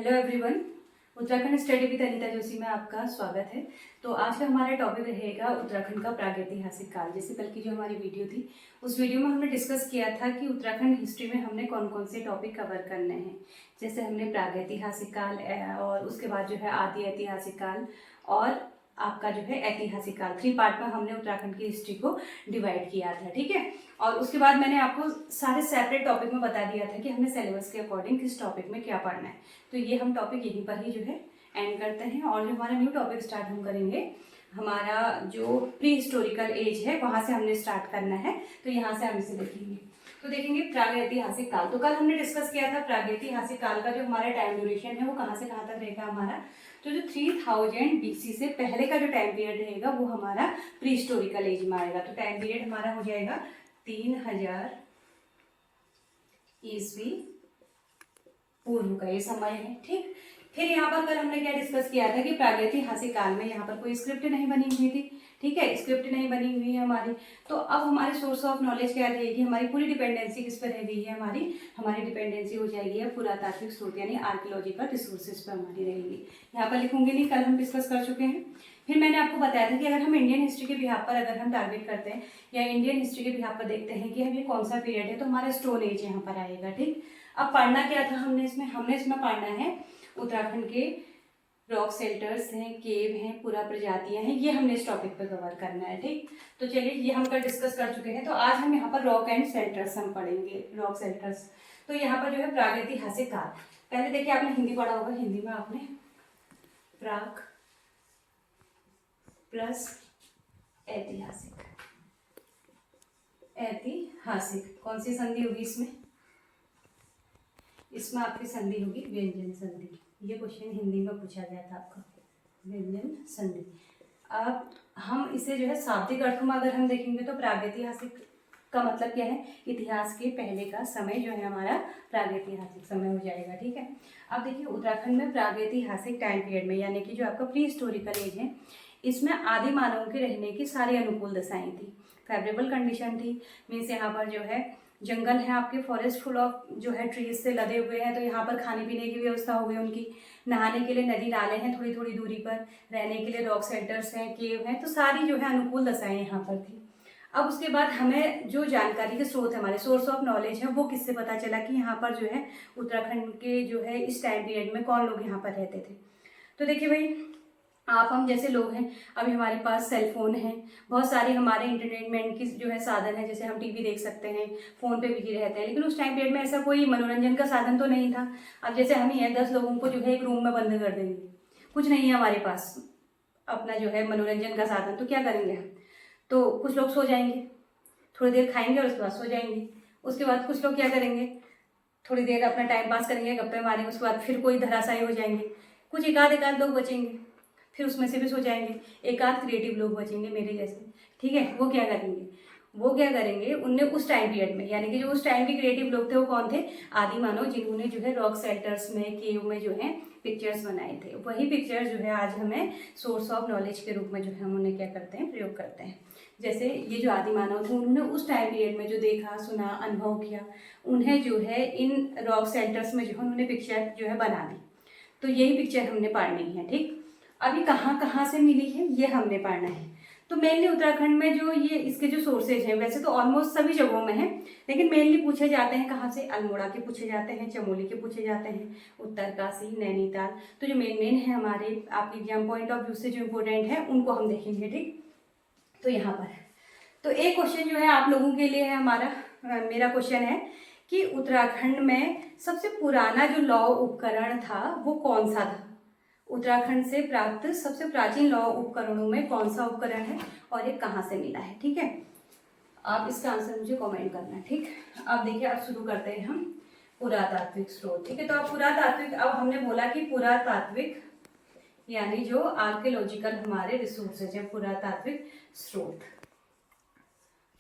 Hello everyone, Uttarakhand study with Anita Joshi में आपका स्वागत है। तो आज का हमारा टॉपिक रहेगा उत्तराखंड का प्रागैतिहासिक काल। जैसे कल की जो हमारी वीडियो थी उस वीडियो में हमने डिस्कस किया था कि उत्तराखंड हिस्ट्री में हमने कौन कौन से टॉपिक कवर करने हैं। जैसे हमने प्रागैतिहासिक काल और उसके बाद जो है आदि ऐतिहासिक काल और आपका जो है ऐतिहासिक काल, 3 पार्ट में हमने उत्तराखंड की हिस्ट्री को डिवाइड किया था। ठीक है, और उसके बाद मैंने आपको सारे सेपरेट टॉपिक में बता दिया था कि हमें सिलेबस के अकॉर्डिंग किस टॉपिक में क्या पढ़ना है। तो ये हम टॉपिक यहीं पर ही जो है एंड करते हैं और जो हमारा न्यू टॉपिक स्टार्ट हम करेंगे, हमारा जो प्री हिस्टोरिकल एज है वहाँ से हमने स्टार्ट करना है। तो यहाँ से हम इसे देखेंगे। तो देखेंगे प्रागैतिहासिक काल। तो कल हमने डिस्कस किया था प्रागैतिहासिक काल का जो हमारा टाइम ड्यूरेशन है वो कहाँ से कहाँ तक रहेगा हमारा। तो जो 3000 BC से पहले का जो टाइम पीरियड रहेगा वो हमारा प्री हिस्टोरिकल एज में आएगा। तो टाइम पीरियड हमारा हो जाएगा 3000 ईस्वी पूर्व का ये समय है। ठीक, फिर यहाँ पर कल हमने क्या डिस्कस किया था कि प्रागैतिहासिक काल में यहाँ पर कोई स्क्रिप्ट नहीं बनी हुई थी। ठीक है, स्क्रिप्ट नहीं बनी हुई है हमारी। तो अब हमारे सोर्स ऑफ नॉलेज क्या रहेगी, हमारी पूरी डिपेंडेंसी किस पर रह गई है, हमारी डिपेंडेंसी हो जाएगी है पुरातात्विक स्रोत यानी आर्कियोलॉजिकल रिसोर्सेज पर हमारी रहेगी। यहाँ पर लिखूंगी नहीं, कल हम डिस्कस कर चुके हैं। फिर मैंने आपको बताया था कि अगर हम इंडियन हिस्ट्री के बिहाफ पर अगर हम टारगेट करते हैं या इंडियन हिस्ट्री के बिहाफ पर देखते हैं कि हम ये कौन सा पीरियड है, तो हमारा स्टोन एज यहाँ पर आएगा। ठीक, अब पढ़ना क्या था हमने इसमें पढ़ना है उत्तराखंड के रॉक शेल्टर्स हैं, केव हैं, पुरा प्रजातियां हैं, ये हमने इस टॉपिक पे कवर करना है। ठीक, तो चलिए ये हम कल डिस्कस कर चुके हैं। तो आज हम यहाँ पर रॉक एंड शेल्टर्स हम पढ़ेंगे, रॉक शेल्टर्स। तो यहाँ पर जो है प्रागैतिहासिक काल, पहले देखिए आपने हिंदी पढ़ा होगा, हिंदी में आपने प्राग प्लस ऐतिहासिक, ऐतिहासिक कौन सी संधि होगी इसमें आपकी संधि होगी व्यंजन संधि। ये क्वेश्चन हिंदी में पूछा गया था आपका, व्यंजन संधि। अब हम इसे जो है शाब्दिक अर्थों में अगर हम देखेंगे तो प्रागैतिहासिक का मतलब क्या है, इतिहास के पहले का समय जो है हमारा प्रागैतिहासिक समय हो जाएगा। ठीक है, अब देखिए उत्तराखंड में प्रागैतिहासिक टाइम पीरियड में यानी कि जो आपका प्री हिस्टोरिकल एज है, इसमें आदि मानवों के रहने की सारी अनुकूल दशाएं थी, फेवरेबल कंडीशन थी। मीन्स यहाँ पर जो है जंगल है आपके, फॉरेस्ट फुल ऑफ जो है ट्रीज से लदे हुए हैं। तो यहाँ पर खाने पीने की व्यवस्था हो गई उनकी, नहाने के लिए नदी नाले हैं थोड़ी थोड़ी दूरी पर, रहने के लिए रॉक शेल्टर्स हैं, केव हैं। तो सारी जो है अनुकूल दशाएं यहाँ पर थी। अब उसके बाद हमें जो जानकारी के स्रोत हमारे सोर्स ऑफ नॉलेज है वो किससे पता चला कि यहाँ पर जो है उत्तराखंड के जो है इस टाइम पीरियड में कौन लोग यहाँ पर रहते थे। तो देखिए भाई, आप हम जैसे लोग हैं, अभी हमारे पास सेल फोन है, बहुत सारे हमारे इंटरटेनमेंट की जो है साधन है, जैसे हम टीवी देख सकते हैं, फोन पे बिजी रहते हैं। लेकिन उस टाइम पीरियड में ऐसा कोई मनोरंजन का साधन तो नहीं था। अब जैसे हम ही हैं, 10 लोगों को जो है एक रूम में बंद कर देंगे, कुछ नहीं है हमारे पास अपना जो है मनोरंजन का साधन, तो क्या करेंगे हम? तो कुछ लोग सो जाएंगे, थोड़ी देर खाएंगे और उसके बाद सो जाएंगे। उसके बाद कुछ लोग क्या करेंगे, थोड़ी देर अपना टाइम पास करेंगे, गप्पे मारेंगे, उसके बाद फिर कोई धराशायी हो जाएंगे। कुछ एकाध लोग बचेंगे, फिर उसमें से भी सो जाएंगे। एकाध क्रिएटिव लोग बचेंगे मेरे जैसे। ठीक है, वो क्या करेंगे, उनने उस टाइम पीरियड में यानी कि जो उस टाइम के क्रिएटिव लोग थे वो कौन थे, आदि मानव, जिन्होंने जो है रॉक शेल्टर्स में, केव में जो है पिक्चर्स बनाए थे। वही पिक्चर्स जो है आज हमें सोर्स ऑफ नॉलेज के रूप में जो है हम उन्हें क्या करते हैं, प्रयोग करते हैं। जैसे ये जो आदि मानव थे उन्होंने उस टाइम पीरियड में जो देखा, सुना, अनुभव किया, उन्हें जो है इन रॉक शेल्टर्स में जो है उन्होंने पिक्चर जो है बना दी। तो यही पिक्चर हमने पढ़नी है। ठीक, अभी कहाँ कहाँ से मिली है ये हमने पढ़ना है। तो मेनली उत्तराखंड में जो ये इसके जो सोर्सेज हैं, वैसे तो ऑलमोस्ट सभी जगहों में है, लेकिन मेनली पूछे जाते हैं कहाँ से, अल्मोड़ा के पूछे जाते हैं, चमोली के पूछे जाते हैं, उत्तरकाशी, नैनीताल। तो जो मेन है हमारे आपके एग्जाम पॉइंट ऑफ व्यू से जो इम्पोर्टेंट है उनको हम देखेंगे। ठीक, तो यहाँ पर तो एक क्वेश्चन जो है आप लोगों के लिए है हमारा, मेरा क्वेश्चन है कि उत्तराखंड में सबसे पुराना जो लौ उपकरण था वो कौन सा था। उत्तराखंड से प्राप्त सबसे प्राचीन लौ उपकरणों में कौन सा उपकरण है और ये कहाँ से मिला है। ठीक है, आप इसका आंसर मुझे कमेंट करना है। ठीक, अब देखिए अब शुरू करते हैं हम पुरातात्विक स्रोत। ठीक है, तो अब पुरातात्विक, अब हमने बोला कि पुरातात्विक यानी जो आर्कियोलॉजिकल हमारे रिसोर्सेज हैं, पुरातात्विक स्रोत।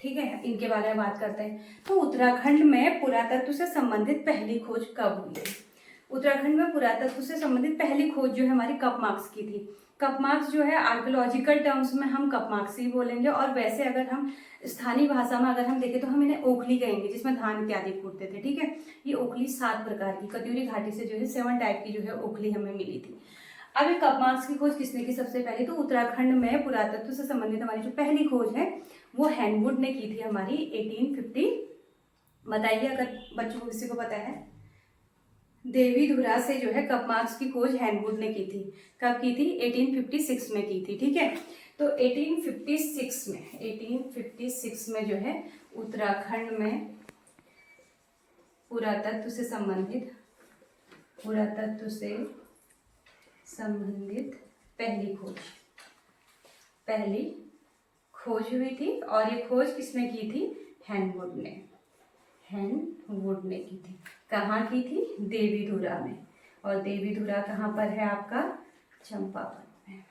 ठीक है, इनके बारे में बात करते हैं। तो उत्तराखंड में पुरातत्व से संबंधित पहली खोज कब हुई है? उत्तराखंड में पुरातत्व से संबंधित पहली खोज जो है हमारी कपमार्क्स की थी। कपमार्क्स जो है आर्कियोलॉजिकल टर्म्स में हम कपमार्क्स ही बोलेंगे, और वैसे अगर हम स्थानीय भाषा में अगर हम देखें तो हम इन्हें ओखली कहेंगे, जिसमें धान इत्यादि फूटते थे। ठीक है, ये ओखली 7 प्रकार की कत्यूरी घाटी से जो है 7 टाइप की जो है ओखली हमें मिली थी। अब ये कपमार्क्स की खोज किसने की सबसे पहले, तो उत्तराखंड में पुरातत्व से संबंधित हमारी जो पहली खोज है वो हैनवुड ने की थी हमारी 1850। बताइए अगर बच्चों को किसी को पता है। देवीधुरा से जो है कपमार्क्स की खोज हैनवुड ने की थी। कब की थी, 1856 में की थी। ठीक है, तो 1856 में जो है उत्तराखंड में पुरातत्व से संबंधित पहली खोज हुई थी, और ये खोज किसने की थी, हैनवुड ने की थी। कहाँ की थी, देवीधुरा में, और देवीधुरा कहाँ पर है आपका, चंपावत में।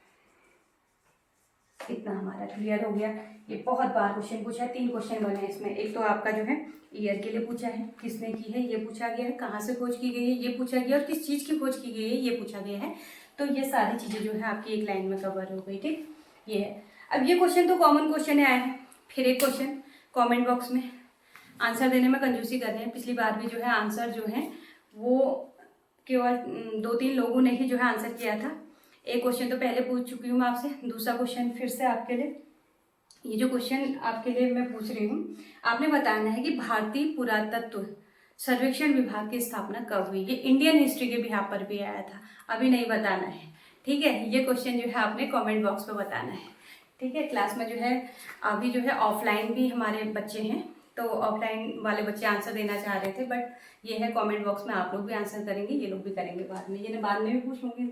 इतना हमारा क्लियर हो गया। ये बहुत बार क्वेश्चन पूछा है, 3 क्वेश्चन बने इसमें। एक तो आपका जो है ईयर के लिए पूछा है, किसने की है ये पूछा गया है, कहाँ से खोज की गई है ये पूछा गया, और किस चीज़ की खोज की गई है ये पूछा गया है। तो ये सारी चीज़ें जो है आपकी एक लाइन में कवर हो गई। ठीक, ये है। अब ये क्वेश्चन तो कॉमन क्वेश्चन आया है। फिर एक क्वेश्चन कॉमेंट बॉक्स में आंसर देने में कंजूसी कर रहे हैं। पिछली बार भी जो है आंसर जो है वो केवल 2-3 लोगों ने ही जो है आंसर किया था। एक क्वेश्चन तो पहले पूछ चुकी हूँ मैं आपसे, दूसरा क्वेश्चन फिर से आपके लिए। ये जो क्वेश्चन आपके लिए मैं पूछ रही हूँ, आपने बताना है कि भारतीय पुरातत्व सर्वेक्षण विभाग की स्थापना कब हुई। ये इंडियन हिस्ट्री के बिहार पर भी आया था, अभी नहीं बताना है। ठीक है, ये क्वेश्चन जो है आपने कमेंट बॉक्स में बताना है। ठीक है, क्लास में जो है अभी जो है ऑफलाइन भी हमारे बच्चे हैं, तो ऑफलाइन वाले बच्चे आंसर देना चाह रहे थे, बट ये है कमेंट बॉक्स में आप लोग भी आंसर करेंगे, ये लोग भी करेंगे बाद में, ये ना बाद में भी पूछ लूँगी।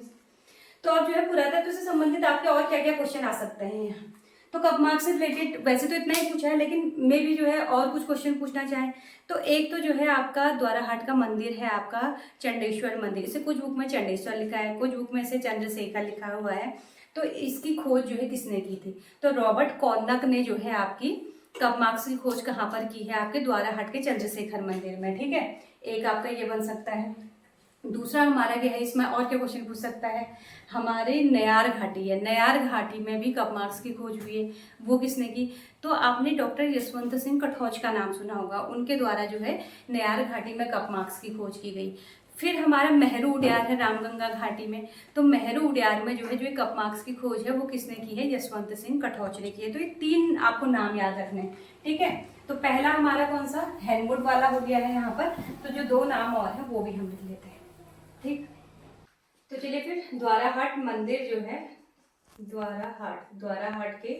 तो अब जो है पुरातत्व से संबंधित आपके और क्या क्या क्वेश्चन आ सकते हैं यहाँ। तो कपमार्क्स से रिलेटेड वैसे तो इतना ही पूछा है, लेकिन मे भी जो है और कुछ क्वेश्चन पूछना चाहें तो एक तो जो है आपका द्वाराहाट का मंदिर है आपका चंडेश्वर मंदिर। इसे कुछ बुक में चंडेश्वर लिखा है, कुछ बुक में इसे चंद्रशेखर लिखा हुआ है। तो इसकी खोज जो है किसने की थी, तो रॉबर्ट कॉर्नक ने जो है आपकी कपमार्क्स की खोज कहाँ पर की है, आपके द्वाराहाट के चंद्रशेखर मंदिर में। ठीक है, एक आपका ये बन सकता है। दूसरा हमारा क्या है, इसमें और क्या क्वेश्चन पूछ सकता है, हमारे नयार घाटी है, नयार घाटी में भी कपमार्क्स की खोज हुई है, वो किसने की, तो आपने डॉक्टर यशवंत सिंह कटौच का नाम सुना होगा, उनके द्वारा जो है नयार घाटी में कपमार्क्स की खोज की गई। फिर हमारा मेहरू उड्यार है रामगंगा घाटी में, तो मेहरू उड्यार में जो है जो कपमार्क्स की खोज है वो किसने की है, यशवंत सिंह कटौच ने की है। तो ये 3 आपको नाम याद रखने हैं। ठीक है, तो पहला हमारा कौन सा, हैनवुड वाला हो गया है यहाँ पर, तो जो 2 नाम और है वो भी हम लिख लेते हैं। ठीक, तो चलिए फिर द्वाराहाट मंदिर जो है, द्वाराहाट के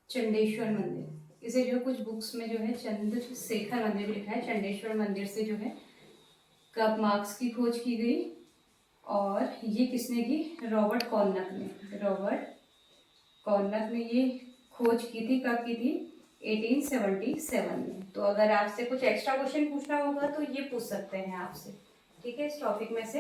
चंडेश्वर मंदिर, इसे जो कुछ बुक्स में जो है चंद्रशेखर मंदिर लिखा है, चंडेश्वर मंदिर से जो है कपमार्क्स की खोज की गई, और ये किसने की, रॉबर्ट कॉर्नक ने ये खोज की थी। कब की थी, 1877 में। तो अगर आपसे कुछ एक्स्ट्रा क्वेश्चन पूछना होगा तो ये पूछ सकते हैं आपसे। ठीक है, इस टॉपिक में से।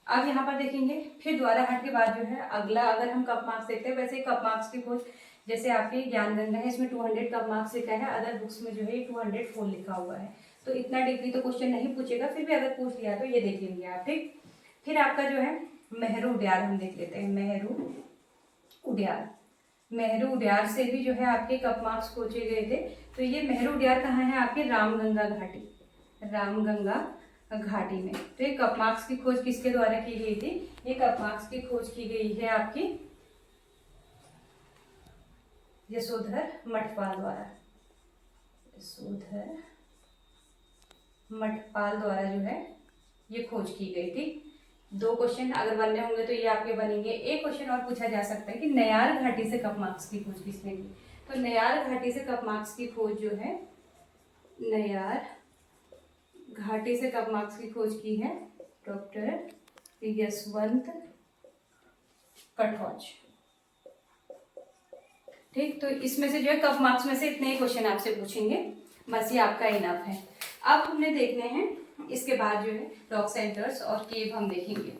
अब यहाँ पर देखेंगे फिर द्वाराहाट के बाद जो है अगला, अगर हम कपमार्क्स देखते हैं, वैसे कपमार्क्स की खोज जैसे आपकी ज्ञानगंगा है, इसमें 200 कपमार्क्स लिखा है, अदर बुक्स में जो है 204 लिखा हुआ है। तो इतना डीपली तो क्वेश्चन नहीं पूछेगा, फिर भी अगर पूछ लिया तो ये देख लेंगे आप। ठीक, फिर आपका जो है मेहरू उड्यार हम देख लेते हैं। मेहरू उड्यार से भी जो है आपके कपमार्क्स खोजे गए थे। तो ये मेहरू उड्यार कहाँ है, आपके रामगंगा घाटी में। तो ये कपमार्क्स की खोज किसके द्वारा की गई थी, ये कपमार्क्स की खोज की गई है आपकी यशोधर मठपाल द्वारा जो है ये खोज की गई थी। 2 क्वेश्चन अगर बनने होंगे तो ये आपके बनेंगे। एक क्वेश्चन और पूछा जा सकता है कि नयार घाटी से कपमार्क्स की खोज किसने की, तो नयार घाटी से कपमार्क्स की खोज जो है, नयार घाटी से कपमार्क्स की खोज की है डॉक्टर यशवंत कटौच। ठीक, तो इसमें से जो है कपमार्क्स में से इतने ही क्वेश्चन आपसे पूछेंगे, बस ये आपका इनफ है। अब हमने देखने हैं इसके बाद जो है रॉक सेल्टर्स और केव हम देखेंगे।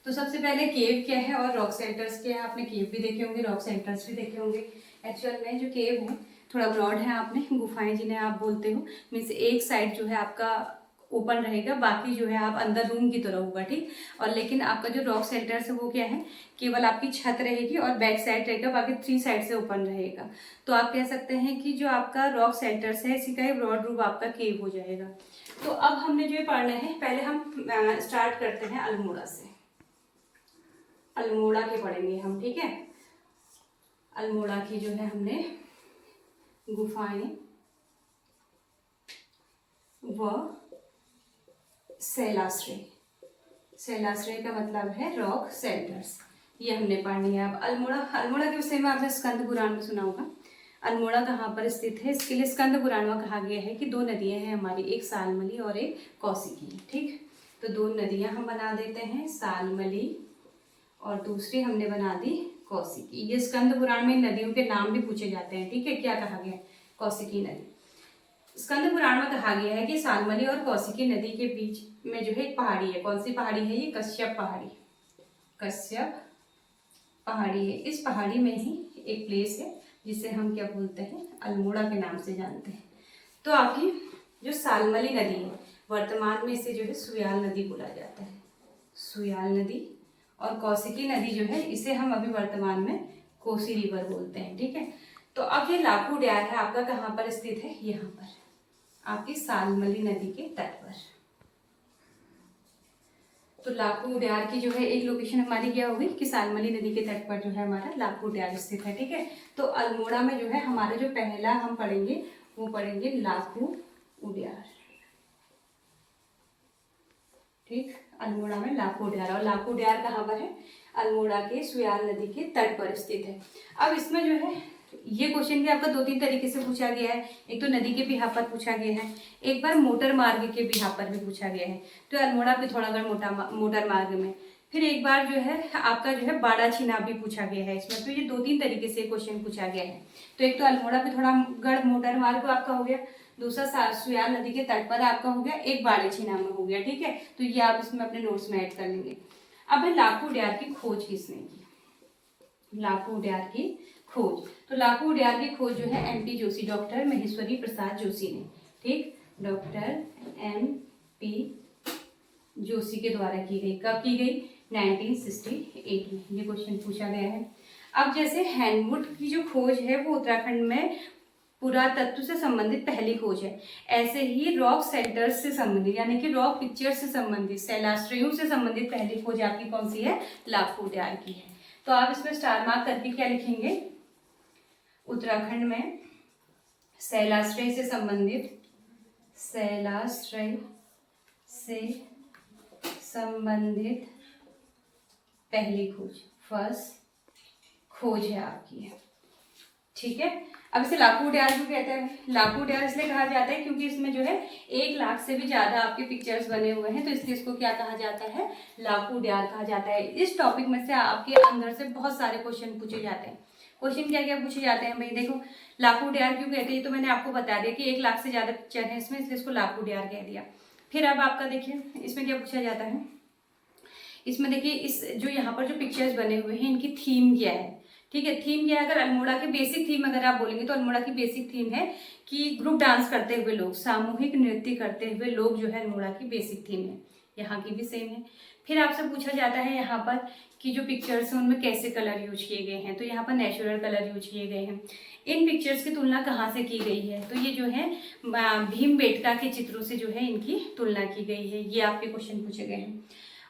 तो सबसे पहले केव क्या है और रॉक सेल्टर्स क्या है। आपने केव भी देखे होंगे, रॉक सेल्टर्स भी देखे होंगे। एक्चुअल में जो केव है थोड़ा ब्रॉड है, आपने गुफाएं जिन्हें आप बोलते हो, मीन्स एक साइड जो है आपका ओपन रहेगा, बाकी जो है आप अंदर रूम की तरह होगा, ठीक। और लेकिन आपका जो रॉक शेल्टर्स है वो क्या है, केवल आपकी छत रहेगी और बैक साइड रहेगा, बाकी 3 साइड से ओपन रहेगा। तो आप कह सकते हैं कि जो आपका रॉक शेल्टर्स है इसी का एक ब्रॉड रूप आपका केव हो जाएगा। तो अब हमने जो पढ़ना है, पहले हम स्टार्ट करते हैं अल्मोड़ा से। अल्मोड़ा के पढ़ेंगे हम, ठीक है। अल्मोड़ा की जो है हमने गुफाएं व शैलाश्रय, शैलाश्रय का मतलब है रॉक शेल्टर्स, ये हमने पढ़नी है। अब अल्मोड़ा के विषय में आपने स्कंद पुराण में सुना होगा। अल्मोड़ा कहाँ पर स्थित है, इसके लिए स्कंद पुराण में कहा गया है कि 2 नदियां हैं हमारी, एक सालमली और एक कौशिकी, ठीक। तो 2 नदियां हम बना देते हैं, सालमली और दूसरी हमने बना दी कौशिकी। ये स्कंद पुराण में नदियों के नाम भी पूछे जाते हैं, ठीक है। क्या कहा गया, कौशिकी नदी। स्कंद पुराण में कहा गया है कि सालमली और कौशिकी नदी के बीच में जो है एक पहाड़ी है। कौन सी पहाड़ी है ये, कश्यप पहाड़ी, कश्यप पहाड़ी है। इस पहाड़ी में ही एक प्लेस है जिसे हम क्या बोलते हैं, अल्मोड़ा के नाम से जानते हैं। तो आपकी जो सालमली नदी है, वर्तमान में इसे जो है सुयाल नदी बोला जाता है, सुयाल नदी। और कौशिकी नदी जो है इसे हम अभी वर्तमान में कोसी रिवर बोलते हैं, ठीक है। तो अब ये लाखू ड्यार है आपका कहाँ पर स्थित है, यहाँ पर आपकी सालमली नदी के तट पर। तो लाखू ड्यार की जो है एक लोकेशन हमारी क्या होगी कि सालमली नदी के तट पर जो है हमारा लाखू ड्यार स्थित है, ठीक है। तो अल्मोड़ा में जो है हमारा जो पहला हम पढ़ेंगे वो पढ़ेंगे लाखू उड्यार, ठीक। अल्मोड़ा में लाखू ड्यार, और लाखू ड्यार कहाँ पर है, अल्मोड़ा के सुयाल नदी के तट पर स्थित है। अब इसमें जो है ये क्वेश्चन भी आपका 2-3 तरीके से पूछा गया है। एक तो नदी के बिहार पर पूछा गया है, एक बार मोटर मार्ग के बिहार पर भी पूछा गया है, तो अल्मोड़ा पिथौरागढ़ मोटर मार्ग में। फिर एक बार जो है आपका जो है बाड़ाछीना भी पूछा गया है इसमें। तो ये 2-3 तरीके से क्वेश्चन पूछा गया है। तो एक तो अल्मोड़ा पिथौरागढ़ मोटर मार्ग आपका हो गया, दूसरा सुयाल नदी के तट पर आपका हो गया, एक बाड़ाछीना में हो गया, ठीक है। तो ये आप इसमें अपने नोट्स में ऐड कर लेंगे। अब है लाखू ड्यार की खोज किसने की, लाखू ड्यार की खोज। तो लाखू ड्यार की खोज जो है MP जोशी, डॉक्टर महेश्वरी प्रसाद जोशी ने, ठीक। डॉक्टर MP जोशी के द्वारा की गई। कब की गई, 1968 में। ये क्वेश्चन पूछा गया है। अब जैसे हैंडवुड की जो खोज है वो उत्तराखंड में पुरातत्व से संबंधित पहली खोज है, ऐसे ही रॉक शेल्टर्स से संबंधित यानी कि रॉक पिक्चर्स से संबंधित, शैलाश्रयों से संबंधित पहली खोज आपकी कौन सी है, लाखू ड्यार की है। तो आप इसमें स्टार मार्क करके क्या लिखेंगे, उत्तराखंड में शैलाश्रय से संबंधित, शैलाश्रय से संबंधित पहली खोज, फर्स्ट खोज है आपकी, ठीक है। अब इसे लाखू ड्यार क्यों कहते हैं, लाखू ड्यार इसलिए कहा जाता है क्योंकि इसमें जो है 1 लाख से भी ज्यादा आपके पिक्चर्स बने हुए हैं, तो इसलिए इसको क्या कहा जाता है, लाखू ड्यार कहा जाता है। इस टॉपिक में से आपके अंदर से बहुत सारे क्वेश्चन पूछे जाते हैं। क्वेश्चन क्या क्या पूछे जाते हैं भाई, देखो लाखू ड्यार क्यों कहते हैं, तो मैंने आपको बता दिया कि 1 लाख से ज्यादा पिक्चर है इसमें, इसलिए इसको लाखू ड्यार कह दिया। फिर अब आपका देखिए इसमें क्या पूछा जाता है, इसमें देखिए इस जो यहाँ पर जो पिक्चर्स बने हुए हैं इनकी थीम क्या है, ठीक है। थीम क्या है, अगर अल्मोड़ा की बेसिक थीम अगर आप बोलेंगे तो अल्मोड़ा की बेसिक थीम है कि ग्रुप डांस करते हुए लोग, सामूहिक नृत्य करते हुए लोग जो है अल्मोड़ा की बेसिक थीम है। यहाँ की भी सेम है। फिर आपसे पूछा जाता है यहाँ पर कि जो पिक्चर्स हैं उनमें कैसे कलर यूज किए गए हैं, तो यहाँ पर नेचुरल कलर यूज किए गए हैं। इन पिक्चर्स की तुलना कहाँ से की गई है, तो ये जो है भीमबेटका के चित्रों से जो है इनकी तुलना की गई है। ये आपके क्वेश्चन पूछे गए हैं।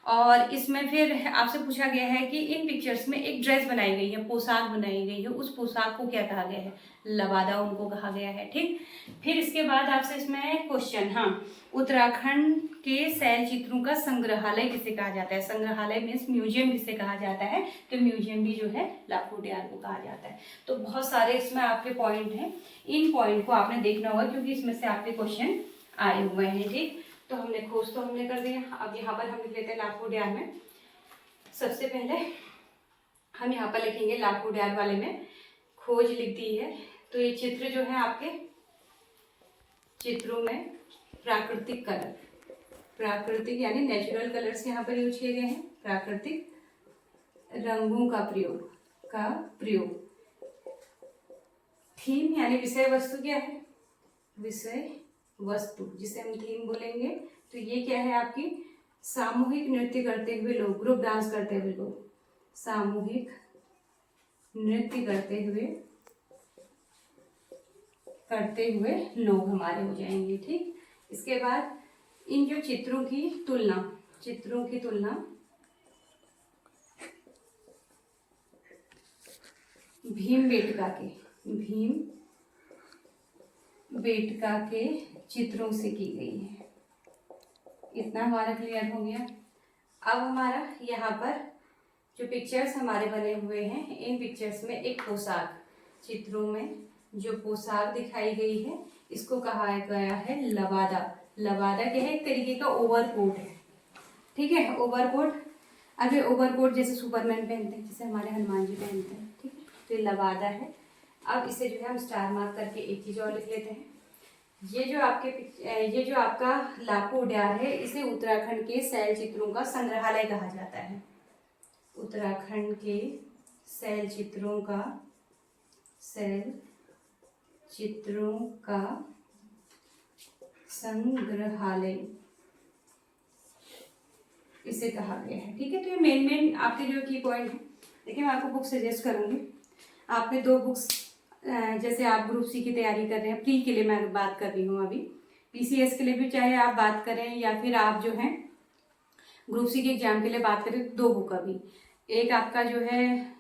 और इसमें फिर आपसे पूछा गया है कि इन पिक्चर्स में एक ड्रेस बनाई गई है, पोशाक बनाई गई है, उस पोशाक को क्या कहा गया है, लबादा उनको कहा गया है, ठीक। फिर इसके बाद आपसे इसमें क्वेश्चन, हाँ, उत्तराखंड के शैल चित्रों का संग्रहालय किसे कहा जाता है, संग्रहालय मीन्स म्यूजियम किसे कहा जाता है, तो म्यूजियम भी जो है लाखू ड्यार को कहा जाता है। तो बहुत सारे इसमें आपके पॉइंट हैं, इन पॉइंट को आपने देखना होगा क्योंकि इसमें से आपके क्वेश्चन आए हुए हैं, ठीक। तो हमने खोज तो हमने कर दिया। अब यहाँ पर हम लिख लेते हैं लाखू ड्यार में। सबसे पहले हम यहाँ पर लिखेंगे लाखू ड्यार वाले में खोज लिख दी है। तो ये चित्र जो है आपके चित्रों में प्राकृतिक कलर, प्राकृतिक यानी नेचुरल कलर्स यहाँ पर यूज किए गए हैं, प्राकृतिक रंगों का प्रयोग। थीम यानी विषय वस्तु क्या है, विषय वस्तु, जिसे हम थीम बोलेंगे। तो ये क्या है आपकी, सामूहिक नृत्य करते हुए लोग, ग्रुप डांस करते हुए लोग, सामूहिक नृत्य करते हुए लोग हमारे हो जाएंगे। ठीक, इसके बाद इन जो चित्रों की तुलना भीमबेटका के चित्रों से की गई है। इतना हमारा क्लियर हो गया। अब हमारा यहाँ पर जो पिक्चर्स हमारे बने हुए हैं, इन पिक्चर्स में एक पोशाक, चित्रों में जो पोशाक दिखाई गई है इसको कहा गया है लबादा। लबादा क्या है, एक तरीके का ओवरकोट है। ठीक है, ओवरकोट। अब ये ओवरकोट जैसे सुपरमैन पहनते हैं, जैसे हमारे हनुमान जी पहनते हैं। ठीक है, तो ये लबादा है। अब इसे जो है हम स्टार मार्क करके एक चीज और लिख लेते हैं। ये जो आपका लापू उद्यान है, इसे उत्तराखंड के शैल चित्रों का संग्रहालय कहा जाता है। उत्तराखंड के शैल चित्रों का संग्रहालय इसे कहा गया है। ठीक है, तो ये मेन आपके जो की पॉइंट है। देखिए, मैं आपको बुक सजेस्ट करूंगी। आपने 2 बुक्स, जैसे आप ग्रुप सी की तैयारी कर रहे हैं, प्री के लिए मैं बात कर रही हूँ, अभी पीसीएस के लिए भी चाहे आप बात करें या फिर आप जो है ग्रुप सी के एग्जाम के लिए बात करें, 2 बुक अभी, एक आपका जो है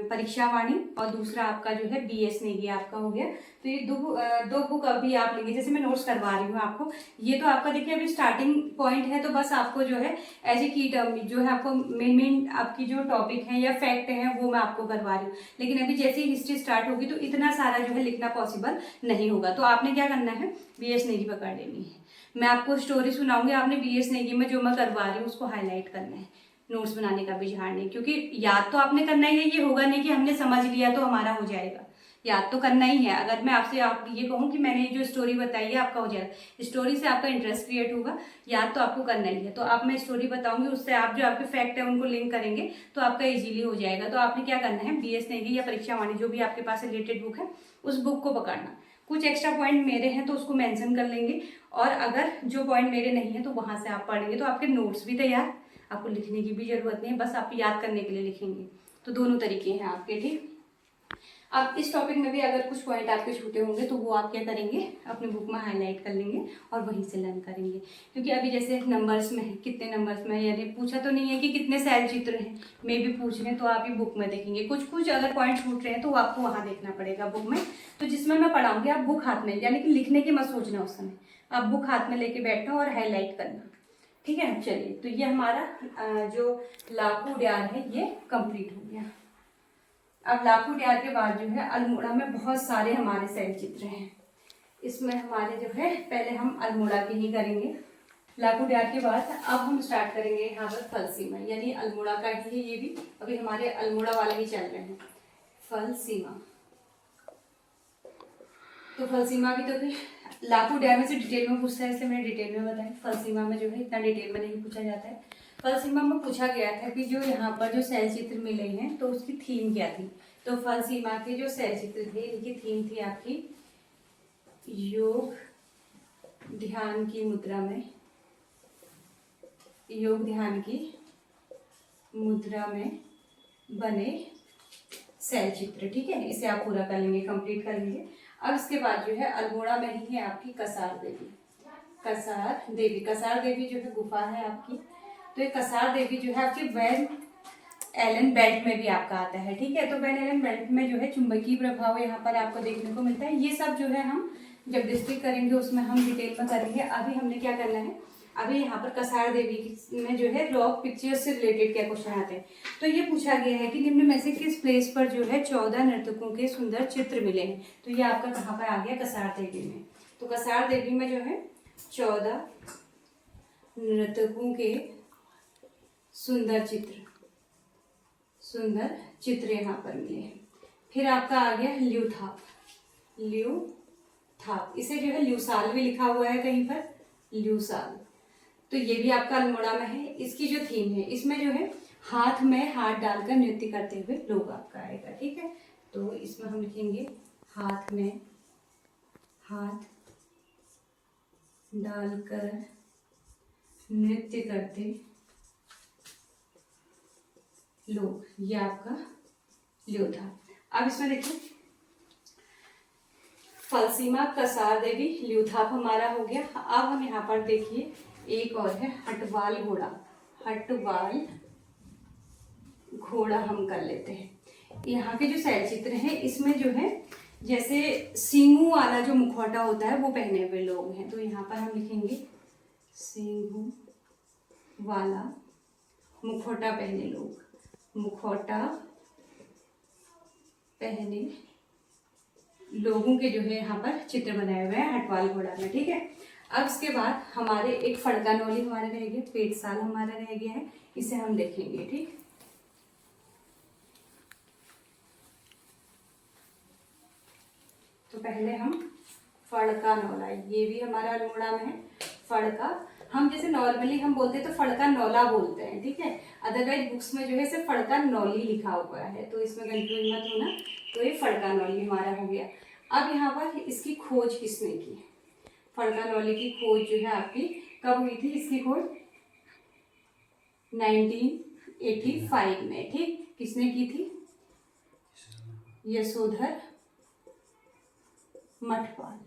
परीक्षा वाणी और दूसरा आपका जो है बीएस नेगी आपका हो गया। तो ये दो बुक अभी आप लेंगे, जैसे मैं नोट्स करवा रही हूँ आपको। ये तो आपका देखिए अभी स्टार्टिंग पॉइंट है, तो बस आपको जो है एज ए की टर्म जो है आपको मेन आपकी जो टॉपिक है या फैक्ट है वो मैं आपको करवा रही हूँ। लेकिन अभी जैसे ही हिस्ट्री स्टार्ट होगी तो इतना सारा जो है लिखना पॉसिबल नहीं होगा। तो आपने क्या करना है, बीएस नेगी पकड़ लेनी है। मैं आपको स्टोरी सुनाऊंगी, आपने बीएस नेगी में जो मैं करवा रही हूँ उसको हाईलाइट करना है, नोट्स बनाने का भी झाड़ नहीं, क्योंकि याद तो आपने करना ही है। ये होगा नहीं कि हमने समझ लिया तो हमारा हो जाएगा, याद तो करना ही है। अगर मैं आपसे आप ये कहूँ कि मैंने जो स्टोरी बताई है आपका हो जाएगा, स्टोरी से आपका इंटरेस्ट क्रिएट होगा, याद तो आपको करना ही है। तो अब मैं स्टोरी बताऊंगी, उससे आप जो आपके फैक्ट है उनको लिंक करेंगे तो आपका इजीली हो जाएगा। तो आपने क्या करना है, बीएस नेगी या परीक्षा वाणी जो भी आपके पास रिलेटेड बुक है उस बुक को पकड़ना। कुछ एक्स्ट्रा पॉइंट मेरे हैं तो उसको मेंशन कर लेंगे, और अगर जो पॉइंट मेरे नहीं है तो वहां से आप पढ़ेंगे, तो आपके नोट्स भी तैयार, आपको लिखने की भी जरूरत नहीं है, बस आप याद करने के लिए लिखेंगे। तो दोनों तरीके हैं आपके। ठीक, अब इस टॉपिक में भी अगर कुछ पॉइंट आपके छूटे होंगे तो वो आप क्या करेंगे, अपनी बुक में हाईलाइट कर लेंगे और वहीं से लर्न करेंगे। क्योंकि अभी जैसे नंबर्स में है, कितने नंबर्स में, यानी पूछा तो नहीं है कि कितने शैल चित्र हैं, मे भी पूछ रहे हैं, तो आप ये बुक में देखेंगे। कुछ अगर पॉइंट छूट रहे हैं तो आपको वहाँ देखना पड़ेगा बुक में। तो जिसमें मैं पढ़ाऊंगी आप बुक हाथ में, यानी कि लिखने की मत सोचना उस समय, आप बुक हाथ में लेके बैठना और हाईलाइट करना। ठीक है, चलिए, तो ये हमारा जो लापू उद्यान है ये कंप्लीट हो गया। अब लापू उद्यान के बाद जो है अल्मोड़ा में बहुत सारे हमारे शैल चित्र हैं। इसमें हमारे जो है पहले हम अल्मोड़ा के ही करेंगे। लापू उद्यान के बाद अब हम स्टार्ट करेंगे यहाँ पर फलसीमा, यानी अल्मोड़ा का ही, ये भी अभी हमारे अल्मोड़ा वाले ही चल रहे हैं। फलसीमा, तो फलसीमा की तो फिर लापू उद्यान में से डिटेल में पूछता है, इसलिए मैंने डिटेल में बताया। फलसीमा में जो है इतना डिटेल में नहीं पूछा जाता है। फलसीमा में पूछा गया था कि जो यहाँ पर जो शैल चित्र मिले हैं तो उसकी थीम क्या थी। तो फलसीमा के जो शैल चित्र थे इनकी थीम थी आपकी योग ध्यान की मुद्रा में, योग ध्यान की मुद्रा में बने शैल चित्र। ठीक है, इसे आप पूरा कर लेंगे, कंप्लीट कर लेंगे। अब इसके बाद जो है अल्मोड़ा में ही है आपकी कसार देवी। कसार देवी जो है गुफा है आपकी। तो ये कसार देवी जो है आपकी वैन एलन बेल्ट में भी आपका आता है। ठीक है, तो वैन एलन बेल्ट में जो है चुंबकीय प्रभाव यहाँ पर आपको देखने को मिलता है। ये सब जो है हम जब डिस्ट्रिक्ट करेंगे उसमें हम डिटेल में करेंगे। अभी हमने क्या करना है, अभी यहाँ पर कसार देवी में जो है रॉक पिक्चर्स से रिलेटेड क्या क्वेश्चन आते हैं। तो ये पूछा गया है कि निम्न में से किस प्लेस पर जो है 14 नर्तकों के सुंदर चित्र मिले हैं। तो ये आपका कहाँ पर आ गया, कसार देवी में। तो कसार देवी में जो है 14 नर्तकों के सुंदर चित्र यहाँ पर मिले हैं। फिर आपका आ गया ल्यूथाप, इसे जो है ल्यूसाल भी लिखा हुआ है कहीं पर, ल्यूसाल। तो ये भी आपका अल्मोड़ा में है। इसकी जो थीम है इसमें जो है हाथ में हाथ डालकर नृत्य करते हुए लोग आपका आएगा। ठीक है, तो इसमें हम लिखेंगे हाथ में हाथ डालकर नृत्य करते लोग, ये आपका ल्यो था। अब इसमें देखिए फलसीमा कसार देवी ल्यूथाप हमारा हो गया। अब हम यहाँ पर देखिए एक और है हटवाल घोड़ा, हटवाल घोड़ा हम कर लेते हैं। यहाँ के जो शैल चित्र हैं इसमें जो है जैसे सींगू वाला जो मुखौटा होता है वो पहने हुए लोग हैं, तो यहाँ पर हम लिखेंगे सींगू वाला मुखौटा पहने लोग, मुखौटा पहने लोगों के जो है यहाँ पर चित्र बनाए हुए हैं हटवाल घोड़ा में, ठीक है। अब इसके बाद हमारे एक फड़का नौली हमारे रह गए, पेट साल हमारा रह गया है, इसे हम देखेंगे, ठीक। तो पहले हम फड़का नौला, ये भी हमारा अल्मोड़ा में है फड़का। हम जैसे नॉर्मली हम बोलते हैं तो फड़का नौला बोलते हैं, ठीक है। अदरवाइज बुक्स में जो है सिर्फ फड़का नौली लिखा हुआ है, तो इसमें कंफ्यूज मत होना। तो ये फड़का नौली हमारा हो गया। अब यहाँ पर इसकी खोज किसने की? फड़का नौली की खोज जो है आपकी कब हुई थी? इसकी खोज 1985 में, ठीक। किसने की थी? यशोधर मठपाल,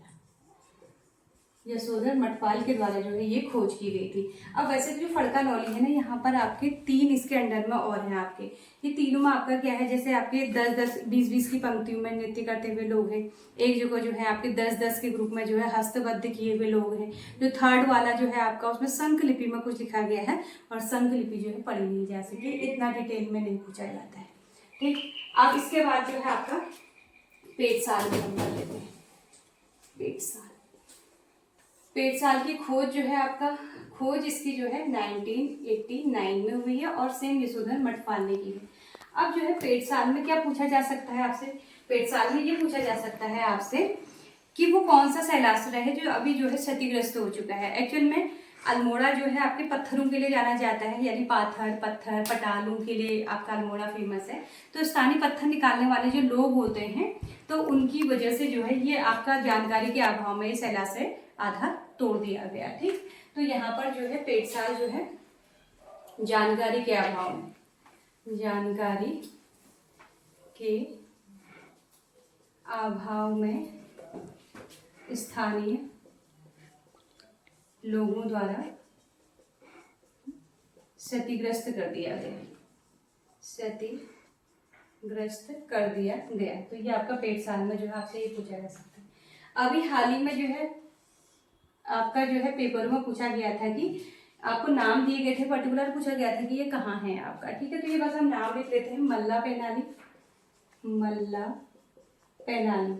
यशोधर मठपाल के द्वारा जो है ये खोज की गई थी। अब वैसे जो फड़का नौली है ना, यहाँ पर आपके 3 इसके अंडर में और हैं आपके, ये तीनों में आपका क्या है, जैसे आपके 10-10, 20-20 की पंक्तियों में नृत्य करते हुए लोग हैं। एक जगह जो है आपके 10-10 के ग्रुप में जो है हस्तबद्ध किए हुए लोग हैं। जो थर्ड वाला जो है आपका उसमें संख लिपि में कुछ लिखा गया है और संख लिपि जो है पढ़ी नहीं जा सके, इतना डिटेल में नहीं पूछा जाता है, ठीक। अब इसके बाद जो है आपका पेट साल में हम कर लेते हैं। पेट साल, पेट साल की खोज जो है आपका, खोज इसकी जो है 1989 में हुई है और सेम यशोधर मठपाल ने की है। अब जो है पेट साल में क्या पूछा जा सकता है आपसे? पेट साल में ये पूछा जा सकता है आपसे कि वो कौन सा शैलाश्रय है जो अभी जो है क्षतिग्रस्त हो चुका है। एक्चुअल में अल्मोड़ा जो है आपके पत्थरों के लिए जाना जाता है, यानी पाथर पत्थर पटालों के लिए आपका अल्मोड़ा फेमस है। तो स्थानीय पत्थर निकालने वाले जो लोग होते हैं तो उनकी वजह से जो है ये आपका जानकारी के अभाव में शैलाश्रय आधार तोड़ दिया गया, ठीक। तो यहाँ पर जो है पेट साल जो है जानकारी के अभाव में, जानकारी के अभाव में स्थानीय लोगों द्वारा क्षतिग्रस्त कर दिया गया, क्षतिग्रस्त कर दिया गया। तो ये आपका पेट साल में जो है आपसे ये पूछा जा सकता है। अभी हाल ही में जो है आपका जो है पेपर में पूछा गया था कि आपको नाम दिए गए थे, पर्टिकुलर पूछा गया था कि ये कहाँ है आपका, ठीक है। तो ये बस हम नाम लिख लेते हैं, मल्ला पेनाली, मल्ला पेनाली,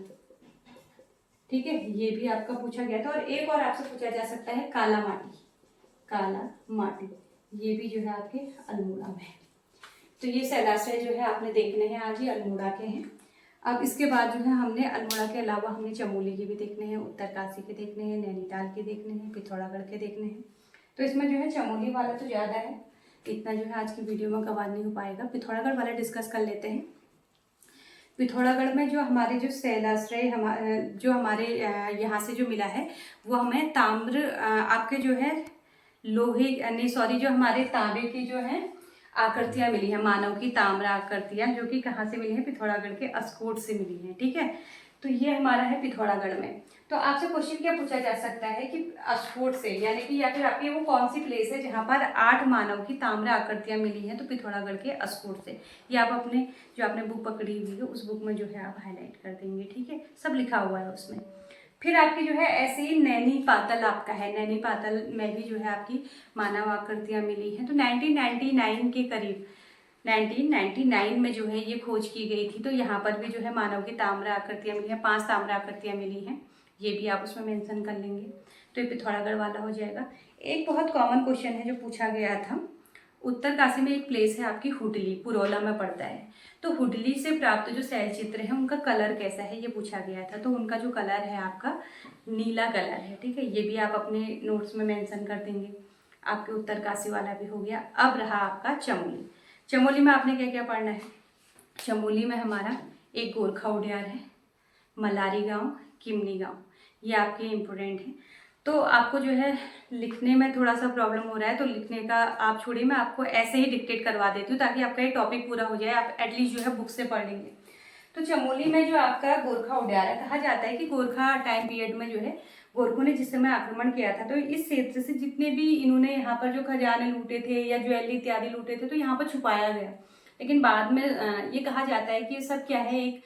ठीक है। ये भी आपका पूछा गया था। और एक और आपसे पूछा जा सकता है काला माटी, काला माटी, ये भी जो है आपके अल्मोड़ा में है। तो ये शैलाश्रय जो है आपने देखने हैं आज, ये अल्मोड़ा के हैं। अब इसके बाद जो है हमने अल्मोड़ा के अलावा हमने चमोली के भी देखने हैं, उत्तरकाशी के देखने हैं, नैनीताल के देखने हैं, पिथौरागढ़ के देखने हैं। तो इसमें जो है चमोली वाला तो ज़्यादा है, इतना जो है आज की वीडियो में कवर नहीं हो पाएगा। पिथौरागढ़ वाला डिस्कस कर लेते हैं। पिथौरागढ़ में जो हमारे जो शैलाश्रय जो हमारे यहाँ से जो मिला है वो हमें ताम्र आपके जो है लोहे नहीं सॉरी जो हमारे तांबे की जो है आकृतियाँ मिली हैं, मानव की ताम्र आकृतियाँ, जो कि कहाँ से मिली हैं? पिथौरागढ़ के अस्कोट से मिली हैं, ठीक है। तो ये हमारा है पिथौरागढ़ में। तो आपसे क्वेश्चन क्या पूछा जा सकता है कि अस्कोट से, यानी कि या फिर आपकी वो कौन सी प्लेस है जहाँ पर 8 मानव की ताम्र आकृतियाँ मिली हैं? तो पिथौरागढ़ के अस्कोट से। ये आप अपने जो आपने बुक पकड़ी हुई है उस बुक में जो है आप हाईलाइट कर देंगे, ठीक है, सब लिखा हुआ है उसमें। फिर आपकी जो है ऐसे ही नैनी पातल आपका है, नैनी पातल में भी जो है आपकी मानव आकृतियाँ मिली हैं। तो 1999 के करीब 1999 में जो है ये खोज की गई थी। तो यहाँ पर भी जो है मानव की ताम्र आकृतियाँ मिली हैं, 5 ताम्र आकृतियाँ मिली हैं, ये भी आप उसमें मेंशन कर लेंगे। तो ये पिथौरागढ़ वाला हो जाएगा। एक बहुत कॉमन क्वेश्चन है जो पूछा गया था, उत्तरकाशी में एक प्लेस है आपकी हुडली, पुरौला में पड़ता है। तो हुडली से प्राप्त जो शैल चित्र है उनका कलर कैसा है ये पूछा गया था। तो उनका जो कलर है आपका नीला कलर है, ठीक है। ये भी आप अपने नोट्स में मेंशन कर देंगे। आपके उत्तरकाशी वाला भी हो गया। अब रहा आपका चमोली। चमोली में आपने क्या क्या पढ़ना है? चमोली में हमारा एक गोरखा उद्यान है, मलारी गाँव, किमनी गाँव, ये आपके इम्पोर्टेंट हैं। तो आपको जो है लिखने में थोड़ा सा प्रॉब्लम हो रहा है, तो लिखने का आप छोड़िए, मैं आपको ऐसे ही डिक्टेट करवा देती हूँ ताकि आपका ये टॉपिक पूरा हो जाए, आप एटलीस्ट जो है बुक से पढ़ लेंगे। तो चमोली में जो आपका गोरखा उड्यारा कहा जाता है कि गोरखा टाइम पीरियड में जो है गोरखों ने जिस समय आक्रमण किया था, तो इस क्षेत्र से जितने भी इन्होंने यहाँ पर जो खजाने लूटे थे या ज्वेलरी इत्यादि लूटे थे, तो यहाँ पर छुपाया गया। लेकिन बाद में ये कहा जाता है कि ये सब क्या है, एक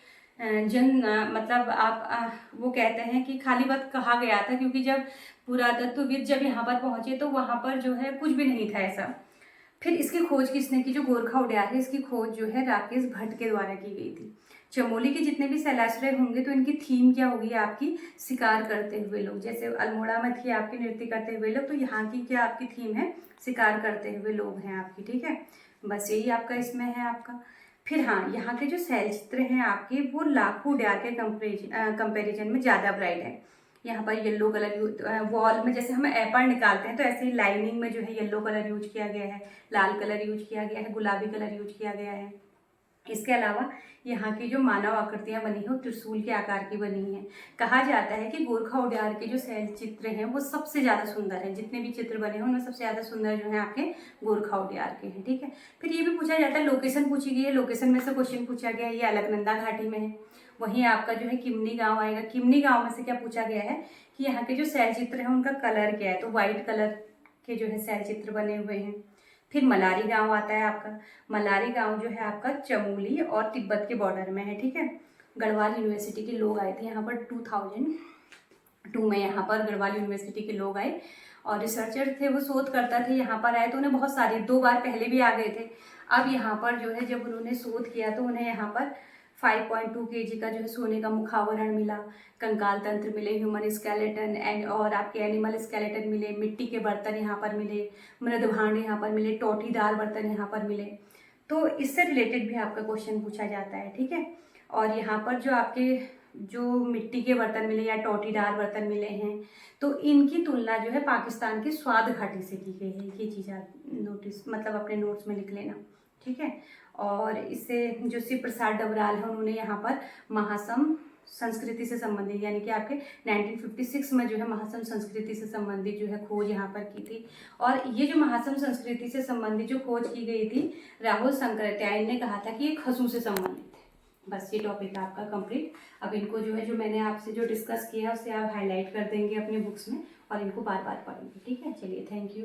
मतलब आप वो कहते हैं कि खाली बात कहा गया था, क्योंकि जब पुरातत्वविद जब यहाँ पर पहुंचे तो वहाँ पर जो है कुछ भी नहीं था ऐसा। फिर इसकी खोज किसने की, जो गोरखा उड्यार है, इसकी खोज जो है राकेश भट्ट के द्वारा की गई थी। चमोली के जितने भी शैलाश्रय होंगे तो इनकी थीम क्या होगी आपकी, शिकार करते हुए लोग। जैसे अल्मोड़ा में थी आपकी नृत्य करते हुए लोग, तो यहाँ की क्या आपकी थीम है, शिकार करते हुए लोग हैं आपकी, ठीक है। बस यही आपका इसमें है आपका। फिर हाँ, यहाँ के जो शैल चित्र हैं आपके वो लाखों उड्यार के कंपेरिजन में ज़्यादा ब्राइट है। यहाँ पर येलो कलर वॉल में जैसे हम एप्पल निकालते हैं तो ऐसे ही लाइनिंग में जो है येलो कलर यूज किया गया है, लाल कलर यूज किया गया है, गुलाबी कलर यूज किया गया है। इसके अलावा यहाँ की जो मानव आकृतियां बनी हैं वो त्रिशूल के आकार की बनी हैं। कहा जाता है कि गोरखा उड्यार के जो शैल चित्र हैं वो सबसे ज़्यादा सुंदर हैं, जितने भी चित्र बने हैं उनमें सबसे ज़्यादा सुंदर जो है आपके गोरखा उड्यार के हैं, ठीक है। फिर ये भी पूछा जाता है, लोकेशन पूछी गई है, लोकेशन में से क्वेश्चन पूछा गया है, ये अलकनंदा घाटी में है। वहीं आपका जो है किमनी गाँव आएगा। किमनी गाँव में से क्या पूछा गया है कि यहाँ के जो शैल चित्र हैं उनका कलर क्या है, तो व्हाइट कलर के जो है शैल चित्र बने हुए हैं। फिर मलारी गांव आता है आपका। मलारी गांव जो है आपका चमोली और तिब्बत के बॉर्डर में है, ठीक है। गढ़वाल यूनिवर्सिटी के लोग आए थे यहाँ पर 2002 में, यहाँ पर गढ़वाल यूनिवर्सिटी के लोग आए और रिसर्चर थे, वो शोधकर्ता थे, यहाँ पर आए तो उन्हें बहुत सारे 2 बार पहले भी आ गए थे। अब यहाँ पर जो है जब उन्होंने शोध किया तो उन्हें यहाँ पर 5.2 kg का जो है सोने का मुखावरण मिला, कंकाल तंत्र मिले, ह्यूमन स्केलेटन एंड और आपके एनिमल स्केलेटन मिले, मिट्टी के बर्तन यहाँ पर मिले, मृद भांड यहाँ पर मिले, टोटीदार बर्तन यहाँ पर मिले। तो इससे रिलेटेड भी आपका क्वेश्चन पूछा जाता है, ठीक है। और यहाँ पर जो आपके जो मिट्टी के बर्तन मिले या टोटीदार बर्तन मिले हैं, तो इनकी तुलना जो है पाकिस्तान की स्वाद घाटी से की गई है। ये चीज़ आप नोटिस मतलब अपने नोट्स में लिख लेना, ठीक है। और इससे जो शिव प्रसाद डबराल है उन्होंने यहाँ पर महासम संस्कृति से संबंधित यानी कि आपके 1956 में जो है महासम संस्कृति से संबंधित जो है खोज यहाँ पर की थी। और ये जो महासम संस्कृति से संबंधित जो खोज की गई थी, राहुल शंकराचार्य ने कहा था कि ये खसू से संबंधित है। बस ये टॉपिक आपका कंप्लीट। अब इनको जो है जो मैंने आपसे जो डिस्कस किया है उसे आप हाईलाइट कर देंगे अपने बुक्स में और इनको बार बार पढ़ेंगे, ठीक है। चलिए, थैंक यू।